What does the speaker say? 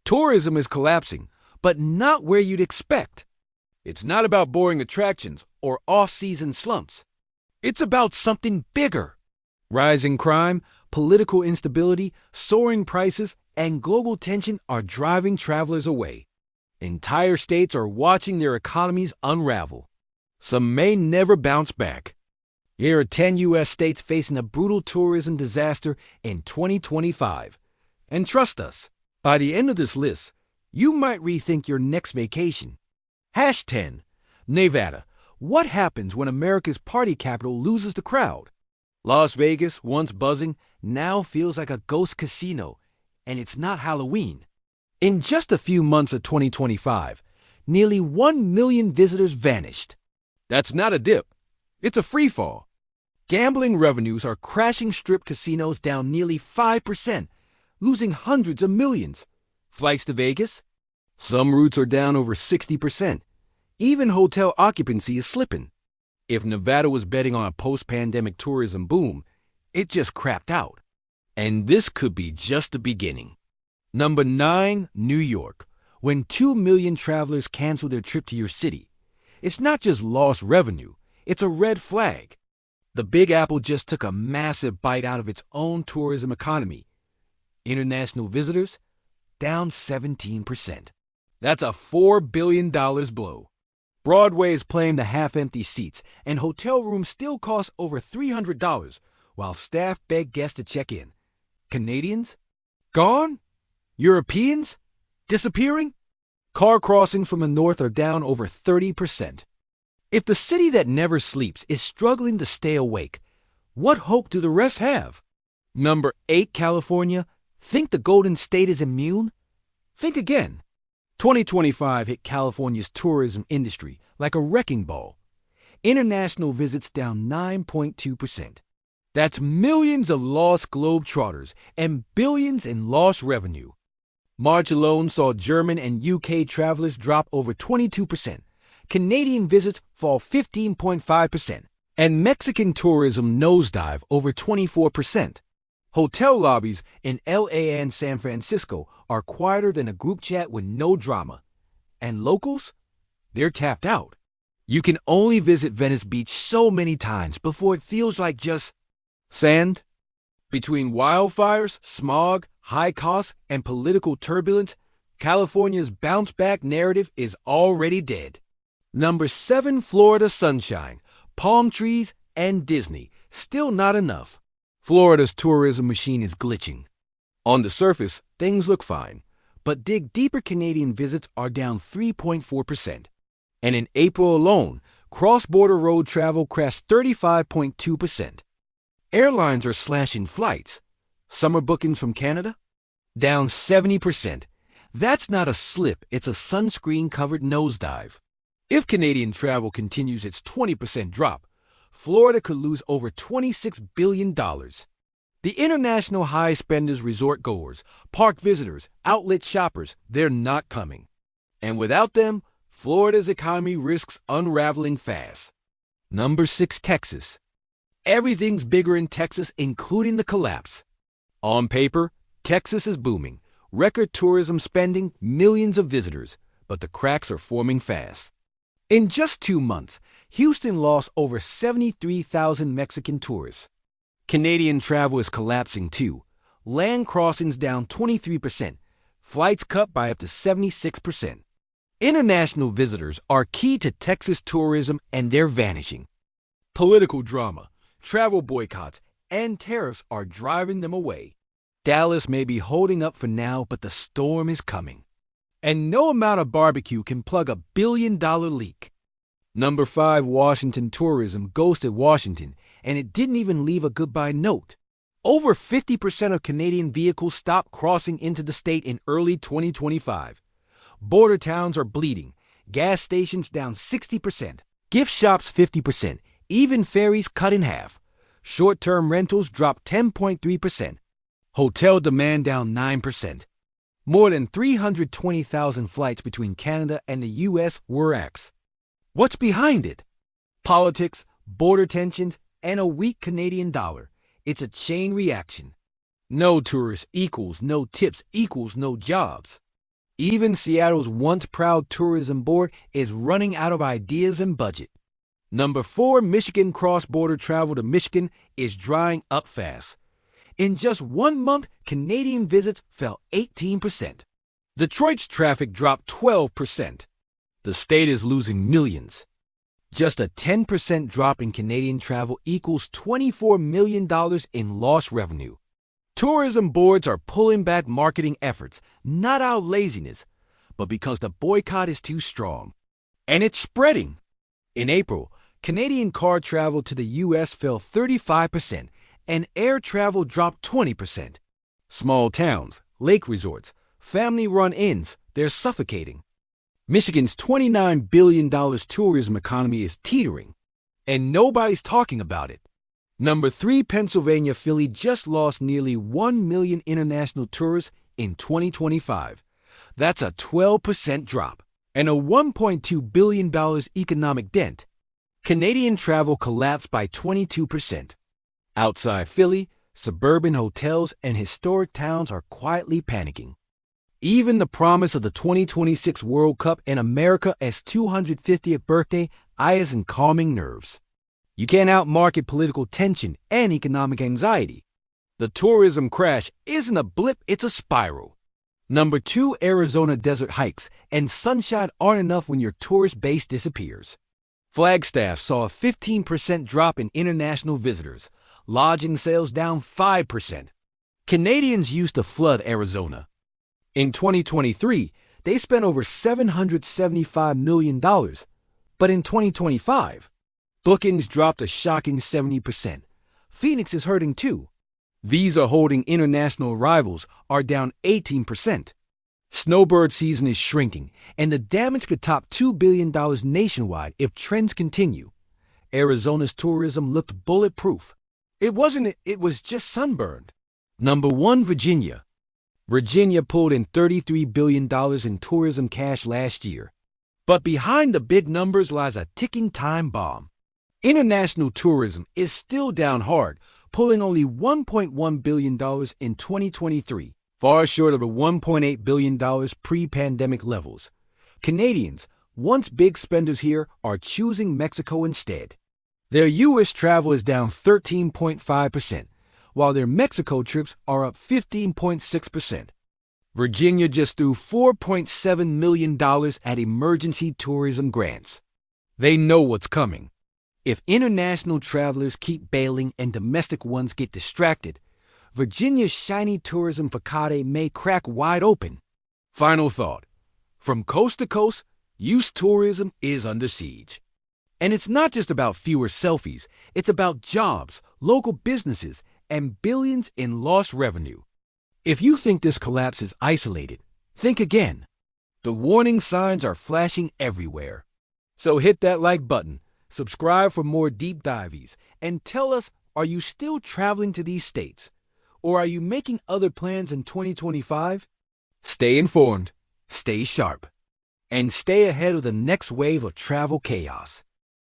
Tourism is collapsing, but not where you'd expect. It's not about boring attractions or off-season slumps. It's about something bigger. Rising crime, political instability, soaring prices, and global tension are driving travelers away. Entire states are watching their economies unravel. Some may never bounce back. Here are 10 U.S. states facing a brutal tourism disaster in 2025. And trust us, by the end of this list, you might rethink your next vacation. Hash 10. Nevada. What happens when America's party capital loses the crowd? Las Vegas, once buzzing, now feels like a ghost casino, and it's not Halloween. In just a few months of 2025, nearly 1 million visitors vanished. That's not a dip. It's a free fall. Gambling revenues are crashing strip casinos down nearly 5%, losing hundreds of millions. Flights to Vegas? Some routes are down over 60%. Even hotel occupancy is slipping. If Nevada was betting on a post-pandemic tourism boom, it just crapped out. And this could be just the beginning. Number 9, New York. When 2 million travelers cancel their trip to your city, it's not just lost revenue, it's a red flag. The Big Apple just took a massive bite out of its own tourism economy. International visitors, down 17%. That's a $4 billion blow. Broadway is playing the half-empty seats, and hotel rooms still cost over $300, while staff beg guests to check in. Canadians? Gone? Europeans? Disappearing? Car crossings from the north are down over 30%. If the city that never sleeps is struggling to stay awake, what hope do the rest have? Number 8, California. Think the Golden State is immune? Think again. 2025 hit California's tourism industry like a wrecking ball. International visits down 9.2%. That's millions of lost Globetrotters and billions in lost revenue. March alone saw German and UK travelers drop over 22%. Canadian visits fall 15.5%, and Mexican tourism nosedive over 24%. Hotel lobbies in LA and San Francisco are quieter than a group chat with no drama. And locals? They're tapped out. You can only visit Venice Beach so many times before it feels like just sand. Between wildfires, smog, high costs, and political turbulence, California's bounce-back narrative is already dead. Number 7, Florida sunshine, palm trees, and Disney. Still not enough. Florida's tourism machine is glitching. On the surface, things look fine, but dig deeper, Canadian visits are down 3.4%. And in April alone, cross-border road travel crashed 35.2%. Airlines are slashing flights. Summer bookings from Canada? Down 70%. That's not a slip, it's a sunscreen-covered nosedive. If Canadian travel continues its 20% drop, Florida could lose over $26 billion. The international high spenders, resort goers, park visitors, outlet shoppers, they're not coming. And without them, Florida's economy risks unraveling fast. Number 6, Texas. Everything's bigger in Texas, including the collapse. On paper, Texas is booming. Record tourism spending, millions of visitors, but the cracks are forming fast. In just 2 months, Houston lost over 73,000 Mexican tourists. Canadian travel is collapsing too. Land crossings down 23%, flights cut by up to 76%. International visitors are key to Texas tourism, and they're vanishing. Political drama, travel boycotts, and tariffs are driving them away. Dallas may be holding up for now, but the storm is coming. And no amount of barbecue can plug $1 billion leak. Number 5, Washington tourism ghosted Washington, and it didn't even leave a goodbye note. Over 50% of Canadian vehicles stopped crossing into the state in early 2025. Border towns are bleeding, gas stations down 60%, gift shops 50%, even ferries cut in half. Short-term rentals dropped 10.3%. Hotel demand down 9%. More than 320,000 flights between Canada and the U.S. were axed. What's behind it? Politics, border tensions, and a weak Canadian dollar. It's a chain reaction. No tourists equals no tips equals no jobs. Even Seattle's once proud tourism board is running out of ideas and budget. Number 4, Michigan cross-border travel to Michigan is drying up fast. In just 1 month, Canadian visits fell 18%. Detroit's traffic dropped 12%. The state is losing millions. Just a 10% drop in Canadian travel equals $24 million in lost revenue. Tourism boards are pulling back marketing efforts, not out of laziness, but because the boycott is too strong. And it's spreading. In April, Canadian car travel to the U.S. fell 35%, and air travel dropped 20%. Small towns, lake resorts, family-run inns, they're suffocating. Michigan's $29 billion tourism economy is teetering, and nobody's talking about it. Number 3, Pennsylvania Philly just lost nearly 1 million international tourists in 2025. That's a 12% drop and a $1.2 billion economic dent. Canadian travel collapsed by 22%. Outside Philly, suburban hotels and historic towns are quietly panicking. Even the promise of the 2026 World Cup and America's 250th birthday isn't calming nerves. You can't outmarket political tension and economic anxiety. The tourism crash isn't a blip, it's a spiral. Number 2, Arizona desert hikes and sunshine aren't enough when your tourist base disappears. Flagstaff saw a 15% drop in international visitors, lodging sales down 5%. Canadians used to flood Arizona. In 2023, they spent over $775 million, but in 2025, bookings dropped a shocking 70%. Phoenix is hurting too. Visa-holding international arrivals are down 18%. Snowbird season is shrinking, and the damage could top $2 billion nationwide if trends continue. Arizona's tourism looked bulletproof. It wasn't, it was just sunburned. Number 1, Virginia. Virginia pulled in $33 billion in tourism cash last year. But behind the big numbers lies a ticking time bomb. International tourism is still down hard, pulling only $1.1 billion in 2023, far short of the $1.8 billion pre-pandemic levels. Canadians, once big spenders here, are choosing Mexico instead. Their U.S. travel is down 13.5%, while their Mexico trips are up 15.6%. Virginia just threw $4.7 million at emergency tourism grants. They know what's coming. If international travelers keep bailing and domestic ones get distracted, Virginia's shiny tourism facade may crack wide open. Final thought. From coast to coast, youth tourism is under siege. And it's not just about fewer selfies, it's about jobs, local businesses, and billions in lost revenue. If you think this collapse is isolated, think again. The warning signs are flashing everywhere. So hit that like button, subscribe for more deep dives, and tell us, are you still traveling to these states? Or are you making other plans in 2025? Stay informed, stay sharp, and stay ahead of the next wave of travel chaos.